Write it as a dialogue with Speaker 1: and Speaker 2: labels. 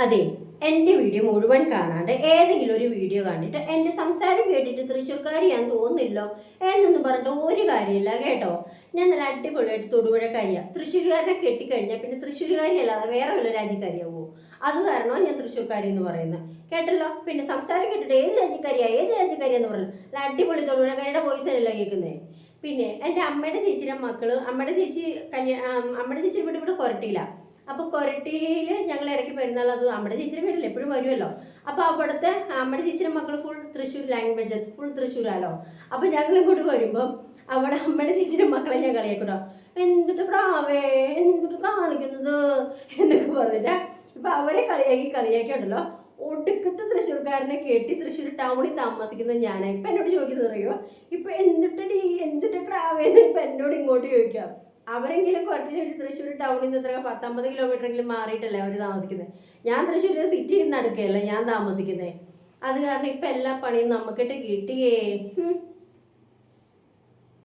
Speaker 1: അതെ, എൻ്റെ വീഡിയോ മുഴുവൻ കാണാണ്ട് ഏതെങ്കിലും ഒരു വീഡിയോ കണ്ടിട്ട് എൻ്റെ സംസാരം കേട്ടിട്ട് തൃശ്ശൂർക്കാരിയാന്ന് തോന്നില്ലോ എന്നൊന്നും പറഞ്ഞിട്ട് ഒരു കാര്യമില്ല കേട്ടോ. ഞാൻ നല്ല അടിപൊളിയായിട്ട് തൊടുപുഴക്കാരിയാ. തൃശ്ശൂരുകാരനെ കെട്ടിക്കഴിഞ്ഞാൽ പിന്നെ തൃശ്ശൂരുകാരി അല്ലാതെ വേറെ വല്ല രാജ്യക്കാരിയാവോ? അത് കാരണമാണ് ഞാൻ തൃശ്ശൂർക്കാരി എന്ന് പറയുന്നത് കേട്ടല്ലോ. പിന്നെ സംസാരം കേട്ടിട്ട് ഏത് രാജ്യക്കാരിയാന്ന് പറഞ്ഞു. നല്ല അടിപൊളി തൊടുപുഴക്കാരിയുടെ വോയിസ് അല്ല കേൾക്കുന്നേ. പിന്നെ എൻ്റെ അമ്മയുടെ ചേച്ചിയുടെ മക്കള്, അമ്മയുടെ ചേച്ചി ഇവിടെ കൊരട്ടിയില്ല. അപ്പോൾ കൊരട്ടിയിൽ ഞങ്ങൾ ഇടയ്ക്ക് പെരുന്നാൾ, അത് അമ്മയുടെ ചേച്ചിയുടെ വീട്ടിൽ എപ്പോഴും വരുമല്ലോ. അപ്പോൾ അവിടുത്തെ അമ്മയുടെ ചേച്ചിയുടെ മക്കൾ ഫുൾ തൃശ്ശൂർ ലാംഗ്വേജ്, ഫുൾ തൃശ്ശൂരാലോ. അപ്പോൾ ഞങ്ങൾ ഇങ്ങോട്ട് വരുമ്പോൾ അവിടെ അമ്മയുടെ ചേച്ചിയുടെ മക്കളെ ഞാൻ കളിയാക്കട്ടോ, എന്തിട്ട് പ്രാവേ എന്തിട്ട് കാണിക്കുന്നത് എന്നൊക്കെ പറഞ്ഞിട്ട് ഇപ്പം അവരെ കളിയാക്കിയുണ്ടല്ലോ. ഒടുക്കത്തെ തൃശ്ശൂർക്കാരനെ കെട്ടി തൃശ്ശൂർ ടൗണിൽ താമസിക്കുന്നത് ഞാനാണ്. ഇപ്പം എന്നോട് ചോദിക്കുന്നത് അറിയോ, ഇപ്പം എന്തിട്ട് പ്രാവേന്ന് ഇപ്പം എന്നോട് ഇങ്ങോട്ട് ചോദിക്കാം. അവരെങ്കിലും കുറഞ്ഞ ഒരു തൃശ്ശൂർ ടൗണിൽ നിന്ന് എത്ര 50 കിലോമീറ്ററെങ്കിലും മാറിയിട്ടല്ലേ അവർ താമസിക്കുന്നത്. ഞാൻ തൃശ്ശൂർ സിറ്റിയിൽ നിന്ന് അടുക്കുകയല്ല ഞാൻ താമസിക്കുന്നത്. അത് കാരണം ഇപ്പം എല്ലാ പണിയും നമുക്കിട്ട് കിട്ടിയേ.